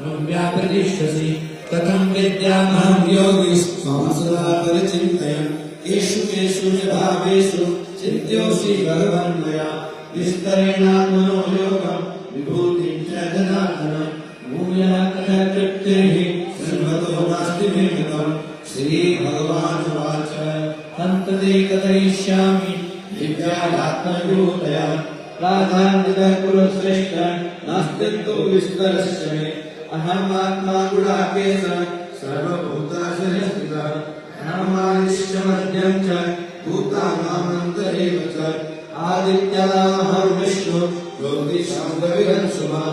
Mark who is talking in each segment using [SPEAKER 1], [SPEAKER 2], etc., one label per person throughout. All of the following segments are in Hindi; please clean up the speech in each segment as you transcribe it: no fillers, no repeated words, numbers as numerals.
[SPEAKER 1] व्यापदिष्यसि कथं विद्यामहं योगी स्वांसदा परिचिन्तयन् येषु केषु भावेषु चिन्त्योऽसि भगवन्मया विस्तरेणात्मनो योगं विभूतिं च जनार्दन भूयः कथः तृप्तिः सर्वतो नास्ति मे कृतं श्रीभगवानुवाच हन्तते कथयिष्यामि दिव्यात्मविभूतया प्राधान्यतः कुरु श्रेष्ठ नास्तित्वो विस्तरस्य मे अहमात्मा गुणाकेश सर्वभूताशयस्थितः अहमादिश्यमद्यं च भूतानामन्तरेव च आदित्यनामहं विष्णु ज्योतिषामविरंसुमा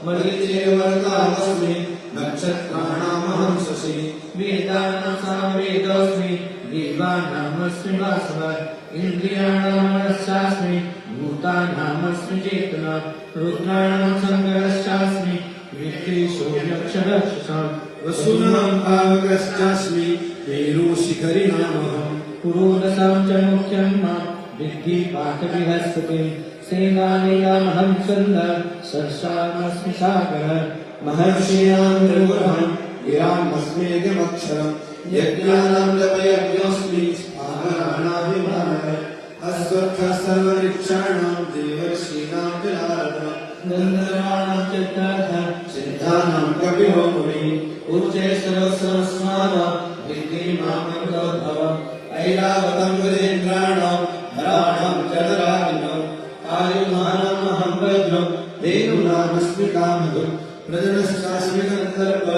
[SPEAKER 1] मरीचिर्वर्तामस्मि नक्षत्राणामहं शशि वेदानां सामवेदोऽस्मि देवानामस्मि वासवः इन्द्रियाणां मनश्चास्मि भूतानामस्मि चेतना रुद्राणां संगरश्चास्मि वेदेषु यक्षरक्षसां वसूनां पावकश्चास्मि मेरुशिखरिणामहं पुरोदशां च मुख्यं मां विद्धि पाठबृहस्पतिं सेनानीयामहं चन्दः सर्षामस्मि सागरः महर्षीणां त्रिपुरहं गिरामस्मेकमक्षरं यज्ञानां जपयज्ञोऽस्मि आभरणाभिमानः अस्वस्थः सर्वऋक्षाणां देवर्षीणां जनार्दनः गन्धर्वाणां चित्तार्थः सिद्धानां कपिलो मुनिः उच्चैस्तरस्रस्मानः विद्धि मामङ्गलोद्भवम् ऐरावतं गजेन्द्राणां हराणां चतुरादिनम् आयुधानामहं भद्रं धेनूनामस्मि कामधुक् प्रजनश्चास्मि गन्धर्व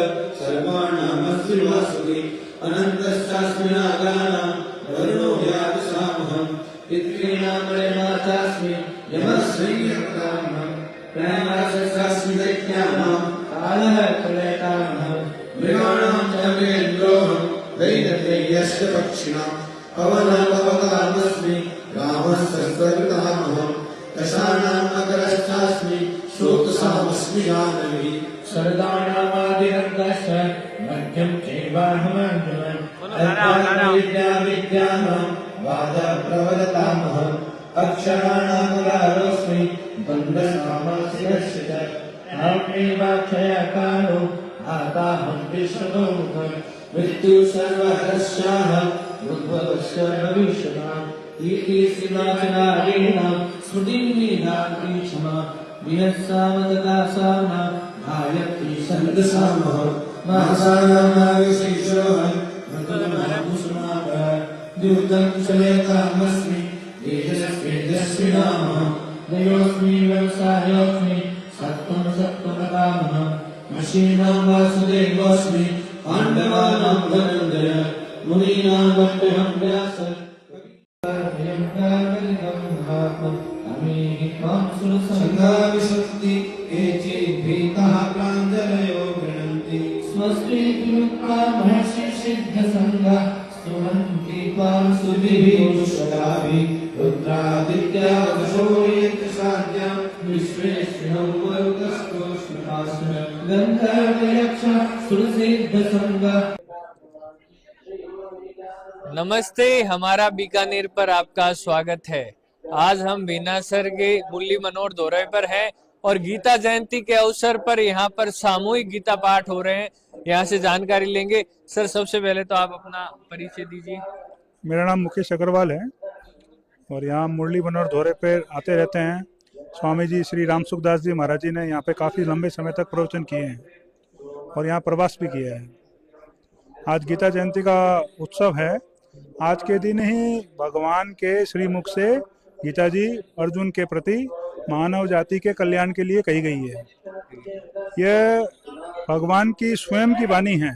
[SPEAKER 1] सर्वाणामस्मि वासुकी अनन्तश्चास्मि नागानां वरुणो यादृशामहं पितॄणां प्रेमाचास्मि यमश्रीयकामहं प्रयासश्चास्मि दैत्यानां कालः प्रलयकामहं मृगाणां च वेन्द्रोऽहं दैत्ययश्च पक्षिणां पवनपवतामस्मि रामः सर्वकृतामहं दशानां मकरश्चास्मि शोकसामस्मि जानवी शरदानामादिरन्तश्च मध्यं चैवाहमर्जुनम् विद्यानां वादप्रवदतामहम् अक्षराणां मुरारोऽस्मि बन्धसामस्य च अहमेवाक्षयकालो आताहं विश्वतोमुखम् मृत्युः सर्वहरस्याहम् उद्भवस्य भविष्यताम् इति श्रीवाचनारेणां स्मृतिं निधाति क्षमा विहस्सामतदासानां भायति सन्दसामहं महसानां नागशेषोऽहं मृतुर्नामुष्माकः द्युतं शलेतामस्मि तेजस्तेजस्विनामहं दयोऽस्मि व्यवसायोऽस्मि सत्त्वं सत्त्वमकामहं मशीनां वासुदेवोऽस्मि पाण्डवानां धनञ्जय मुनीनां वट्टहं व्यासः संघाविशक्ति केचिद्भीताः प्राञ्जलयो गृह्णन्ति स्वस्ति महर्षि सिद्धसङ्घा स्तुवन्ति त्वां सुविभीषुषदाभिः रुद्रादित्या वशो ये च साध्यां विश्वेश्विनौ मरुतस्तोष्मकास्म गन्धर्वयक्ष सुरसिद्धसङ्घा।
[SPEAKER 2] नमस्ते, हमारा बीकानेर पर आपका स्वागत है। आज हम बीनासर के मुरली मनोहर दौरे पर हैं और गीता जयंती के अवसर पर यहाँ पर सामूहिक गीता पाठ हो रहे हैं। यहाँ से जानकारी लेंगे। सर, सबसे पहले तो आप अपना परिचय दीजिए।
[SPEAKER 3] मेरा नाम मुकेश अग्रवाल है और यहाँ मुरली मनोहर दौरे पर आते रहते हैं। स्वामी जी श्री राम सुखदास जी महाराज जी ने यहाँ पे काफ़ी लंबे समय तक प्रवचन किए हैं और यहाँ प्रवास भी किया है। आज गीता जयंती का उत्सव है। आज के दिन ही भगवान के श्रीमुख से गीता जी अर्जुन के प्रति मानव जाति के कल्याण के लिए कही गई है। यह भगवान की स्वयं की वाणी है।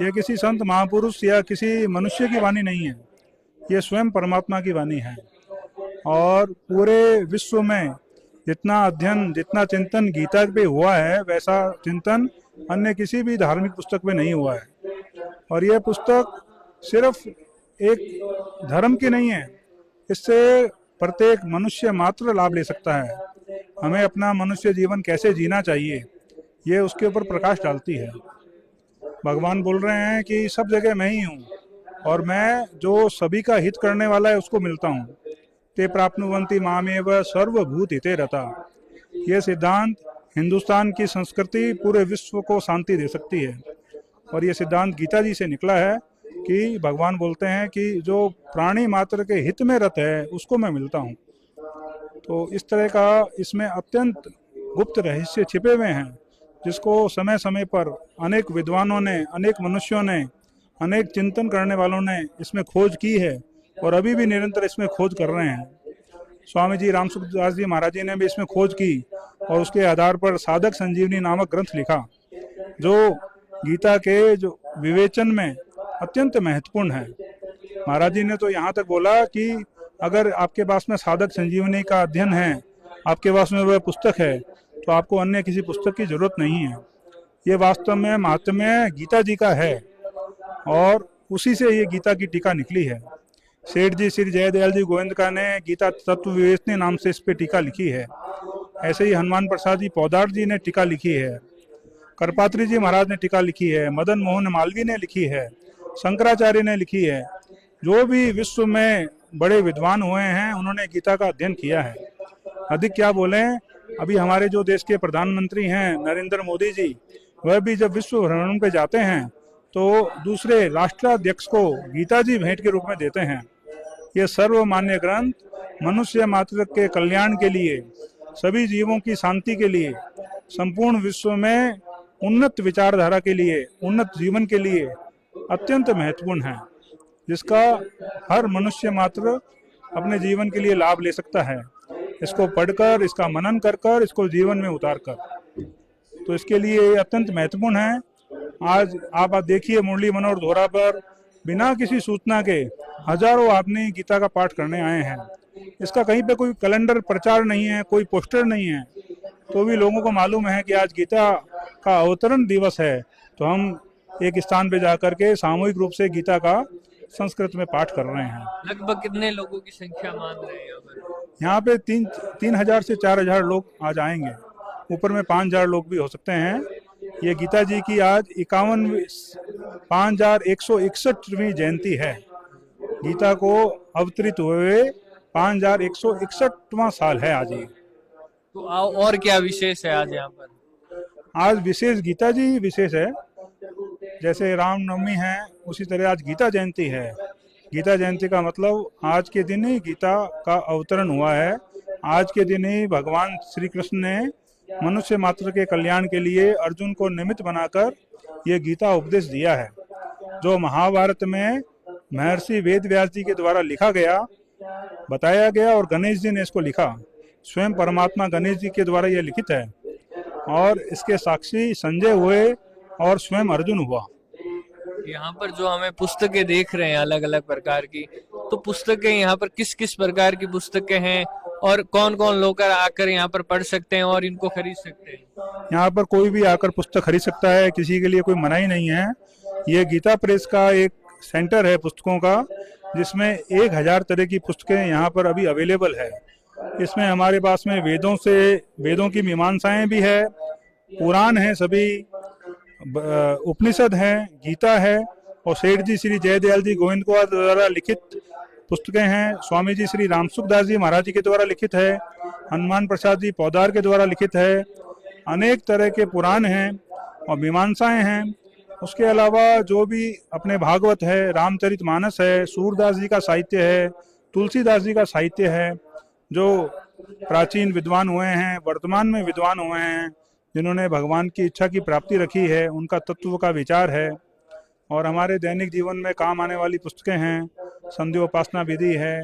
[SPEAKER 3] यह किसी संत महापुरुष या किसी मनुष्य की वाणी नहीं है। यह स्वयं परमात्मा की वाणी है और पूरे विश्व में जितना अध्ययन, जितना चिंतन गीता पे हुआ है, वैसा चिंतन अन्य किसी भी धार्मिक पुस्तक में नहीं हुआ है। और यह पुस्तक सिर्फ एक धर्म की नहीं है, इससे प्रत्येक मनुष्य मात्र लाभ ले सकता है। हमें अपना मनुष्य जीवन कैसे जीना चाहिए, ये उसके ऊपर प्रकाश डालती है। भगवान बोल रहे हैं कि सब जगह मैं ही हूँ और मैं जो सभी का हित करने वाला है उसको मिलता हूँ। ते प्राप्नुवन्ति मामेव सर्वभूत हिते रता। ये सिद्धांत हिंदुस्तान की संस्कृति पूरे विश्व को शांति दे सकती है। और ये सिद्धांत गीता जी से निकला है कि भगवान बोलते हैं कि जो प्राणी मात्र के हित में रत है उसको मैं मिलता हूँ। तो इस तरह का इसमें अत्यंत गुप्त रहस्य छिपे हुए हैं, जिसको समय समय पर अनेक विद्वानों ने, अनेक मनुष्यों ने, अनेक चिंतन करने वालों ने इसमें खोज की है और अभी भी निरंतर इसमें खोज कर रहे हैं। स्वामी जी रामसुखदास जी महाराज जी ने भी इसमें खोज की और उसके आधार पर साधक संजीवनी नामक ग्रंथ लिखा, जो गीता के जो विवेचन में अत्यंत महत्वपूर्ण है। महाराज जी ने तो यहाँ तक बोला कि अगर आपके पास में साधक संजीवनी का अध्ययन है, आपके पास में वह पुस्तक है, तो आपको अन्य किसी पुस्तक की जरूरत नहीं है। ये वास्तव में महात्म्य गीता जी का है और उसी से ये गीता की टीका निकली है। सेठ जी श्री जयदयाल जी गोविंदका ने गीता तत्व विवेचनी नाम से इस पे टीका लिखी है। ऐसे ही हनुमान प्रसाद जी पौदार जी ने टीका लिखी है, करपात्री जी महाराज ने टीका लिखी है, मदन मोहन मालवीय ने लिखी है, शंकराचार्य ने लिखी है। जो भी विश्व में बड़े विद्वान हुए हैं उन्होंने गीता का अध्ययन किया है। अधिक क्या बोले, अभी हमारे जो देश के प्रधानमंत्री हैं नरेंद्र मोदी जी, वह भी जब विश्व भ्रमण पे जाते हैं तो दूसरे राष्ट्राध्यक्ष को गीता जी भेंट के रूप में देते हैं। ये सर्वमान्य ग्रंथ मनुष्य मात्र के कल्याण के लिए, सभी जीवों की शांति के लिए, संपूर्ण विश्व में उन्नत विचारधारा के लिए, उन्नत जीवन के लिए अत्यंत महत्वपूर्ण है, जिसका हर मनुष्य मात्र अपने जीवन के लिए लाभ ले सकता है। इसको पढ़कर, इसका मनन कर इसको जीवन में उतार कर, तो इसके लिए अत्यंत महत्वपूर्ण है। आज आप देखिए मुरली मनोहर धोरा पर बिना किसी सूचना के हजारों आदमी गीता का पाठ करने आए हैं। इसका कहीं पे कोई कैलेंडर प्रचार नहीं है, कोई पोस्टर नहीं है, तो भी लोगों को मालूम है कि आज गीता का अवतरण दिवस है, तो हम एक स्थान पे जाकर के सामूहिक रूप से गीता का संस्कृत में पाठ कर रहे हैं।
[SPEAKER 2] लगभग कितने लोगों की संख्या मान रहे हैं
[SPEAKER 3] यहाँ पे 3,000 से 4,000 लोग आज आएंगे, ऊपर में 5,000 लोग भी हो सकते हैं। ये गीता जी की आज 5161वीं जयंती है। गीता को अवतरित हुए 5161वां साल है आज ये।
[SPEAKER 2] तो और क्या विशेष है आज यहाँ पर?
[SPEAKER 3] आज विशेष गीता जी विशेष है, जैसे रामनवमी है उसी तरह आज गीता जयंती है। गीता जयंती का मतलब आज के दिन ही गीता का अवतरण हुआ है। आज के दिन ही भगवान श्री कृष्ण ने मनुष्य मात्र के कल्याण के लिए अर्जुन को निमित्त बनाकर ये गीता उपदेश दिया है, जो महाभारत में महर्षि वेदव्यास जी के द्वारा लिखा गया, बताया गया और गणेश जी ने इसको लिखा। स्वयं परमात्मा गणेश जी के द्वारा यह लिखित है और इसके साक्षी संजय हुए और स्वयं अर्जुन हुआ।
[SPEAKER 2] यहाँ पर जो हमें पुस्तकें देख रहे हैं अलग अलग प्रकार की, तो पुस्तकें यहाँ पर किस किस प्रकार की पुस्तकें हैं और कौन कौन लोग आकर यहाँ पर पढ़ सकते हैं और इनको खरीद सकते हैं?
[SPEAKER 3] यहाँ पर कोई भी आकर पुस्तक खरीद सकता है, किसी के लिए कोई मनाही नहीं है। ये गीता प्रेस का एक सेंटर है पुस्तकों का, जिसमें 1000 तरह की पुस्तकें यहाँ पर अभी अवेलेबल है। इसमें हमारे पास में वेदों की मीमांसाएं भी है, पुराण है, सभी उपनिषद हैं, गीता है और सेठ जी श्री जयदयाल जी गोविंदका द्वारा लिखित पुस्तकें हैं। स्वामी जी श्री रामसुखदास जी महाराज जी के द्वारा लिखित है, हनुमान प्रसाद जी पौदार के द्वारा लिखित है। अनेक तरह के पुराण हैं और मीमांसाएं हैं। उसके अलावा जो भी अपने भागवत है, रामचरितमानस है, सूरदास जी का साहित्य है, तुलसीदास जी का साहित्य है, जो प्राचीन विद्वान हुए हैं, वर्तमान में विद्वान हुए हैं, जिन्होंने भगवान की इच्छा की प्राप्ति रखी है, उनका तत्व का विचार है। और हमारे दैनिक जीवन में काम आने वाली पुस्तकें हैं, संध्योपासना विधि है,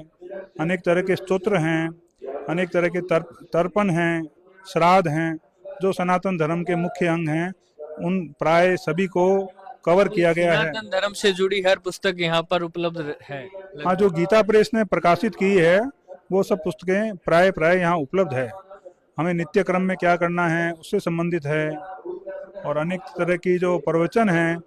[SPEAKER 3] अनेक तरह के स्तोत्र हैं, अनेक तरह के तर्पण हैं, श्राद्ध हैं, जो सनातन धर्म के मुख्य अंग हैं, उन प्राय सभी को कवर किया गया है।
[SPEAKER 2] सनातन धर्म से जुड़ी हर पुस्तक यहाँ पर उपलब्ध है।
[SPEAKER 3] हाँ, जो गीता प्रेस ने प्रकाशित की है वो सब पुस्तकें प्राय यहाँ उपलब्ध है। हमें नित्य क्रम में क्या करना है उससे संबंधित है, और अनेक तरह की जो प्रवचन हैं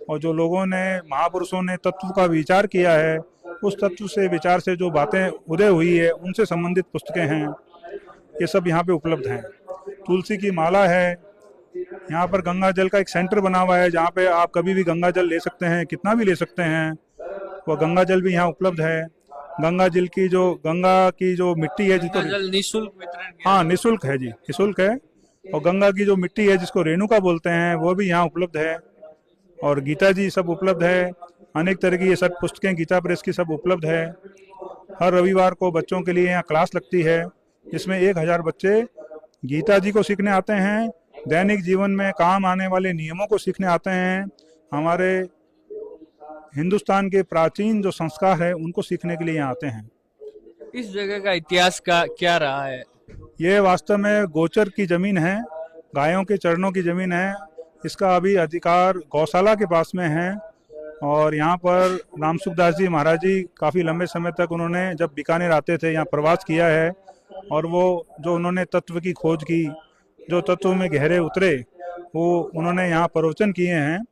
[SPEAKER 3] और जो लोगों ने, महापुरुषों ने तत्व का विचार किया है, उस तत्व से विचार से जो बातें उदय हुई है उनसे संबंधित पुस्तकें हैं, ये सब यहाँ पे उपलब्ध हैं। तुलसी की माला है, यहाँ पर गंगा जल का एक सेंटर बना हुआ है जहाँ पे आप कभी भी गंगा जल ले सकते हैं, कितना भी ले सकते हैं। वो गंगा जल भी यहाँ उपलब्ध है। गंगा की जो मिट्टी है जिसको
[SPEAKER 2] जल निःशुल्क वितरण
[SPEAKER 3] हाँ निःशुल्क है जी, निःशुल्क है। और गंगा की जो मिट्टी है जिसको रेणुका बोलते हैं वो भी यहाँ उपलब्ध है। और गीता जी सब उपलब्ध है, अनेक तरह की ये सब पुस्तकें गीता प्रेस की सब उपलब्ध है। हर रविवार को बच्चों के लिए यहाँ क्लास लगती है जिसमें 1000 बच्चे गीता जी को सीखने आते हैं, दैनिक जीवन में काम आने वाले नियमों को सीखने आते हैं, हमारे हिंदुस्तान के प्राचीन जो संस्कार है उनको सीखने के लिए यहाँ आते हैं।
[SPEAKER 2] इस जगह का इतिहास का क्या रहा है?
[SPEAKER 3] ये वास्तव में गोचर की जमीन है, गायों के चरणों की जमीन है। इसका अभी अधिकार गौशाला के पास में है। और यहाँ पर रामसुखदास जी महाराज जी काफ़ी लंबे समय तक उन्होंने जब बीकानेर आते थे यहाँ प्रवास किया है। और वो जो उन्होंने तत्व की खोज की, जो तत्व में गहरे उतरे, वो उन्होंने यहाँ प्रवचन किए हैं।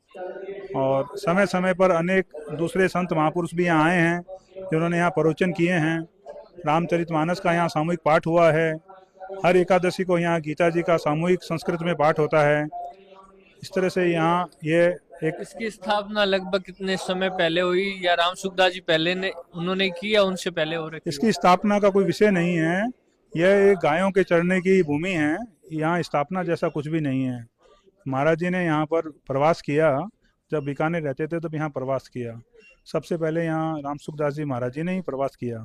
[SPEAKER 3] और समय समय पर अनेक दूसरे संत महापुरुष भी यहाँ आए हैं जिन्होंने यहाँ प्रवचन किए हैं। रामचरितमानस का यहाँ सामूहिक पाठ हुआ है। हर एकादशी को यहाँ गीता जी का सामूहिक संस्कृत में पाठ होता है। इस तरह से यहाँ ये एक
[SPEAKER 2] इसकी स्थापना लगभग कितने समय पहले हुई, या राम सुखदास जी पहले ने उन्होंने की या उनसे पहले हो रखी?
[SPEAKER 3] इसकी स्थापना का कोई विषय नहीं है। यह एक गायों के चरने की भूमि है। यहाँ स्थापना जैसा कुछ भी नहीं है। महाराज जी ने यहाँ पर प्रवास किया, जब बीकानेर रहते थे तब यहाँ प्रवास किया। सबसे पहले यहाँ रामसुखदास जी महाराज जी ने ही प्रवास किया।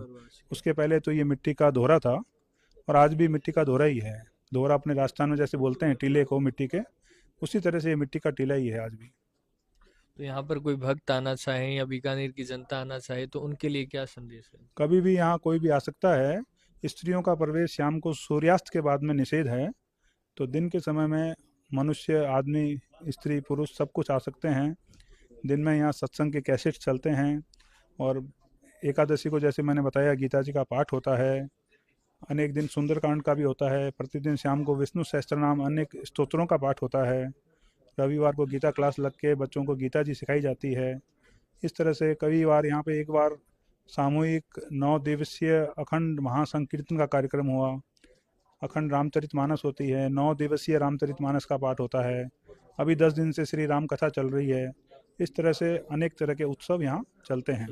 [SPEAKER 3] उसके पहले तो ये मिट्टी का दोहरा था, और आज भी मिट्टी का दोहरा ही है। दोहरा अपने राजस्थान में जैसे बोलते हैं टीले को मिट्टी के, उसी तरह से ये मिट्टी का टीला ही है आज भी।
[SPEAKER 2] तो यहाँ पर कोई भक्त आना चाहे या बीकानेर की जनता आना चाहे तो उनके लिए क्या संदेश है?
[SPEAKER 3] कभी भी यहाँ कोई भी आ सकता है। स्त्रियों का प्रवेश शाम को सूर्यास्त के बाद में निषेध है। तो दिन के समय में मनुष्य, आदमी, स्त्री, पुरुष सब कुछ आ सकते हैं। दिन में यहाँ सत्संग के कैसेट चलते हैं। और एकादशी को जैसे मैंने बताया गीता जी का पाठ होता है। अनेक दिन सुंदरकांड का भी होता है। प्रतिदिन शाम को विष्णु सहस्त्रनाम अनेक स्तोत्रों का पाठ होता है। रविवार को गीता क्लास लग के बच्चों को गीता जी सिखाई जाती है। इस तरह से कई बार यहाँ पे एक बार सामूहिक 9 दिवसीय अखंड महासंकीर्तन का कार्यक्रम हुआ। अखंड रामचरितमानस होती है, 9 दिवसीय रामचरितमानस का पाठ होता है। अभी 10 दिन से श्री राम कथा चल रही है। इस तरह से अनेक तरह के उत्सव यहाँ चलते हैं।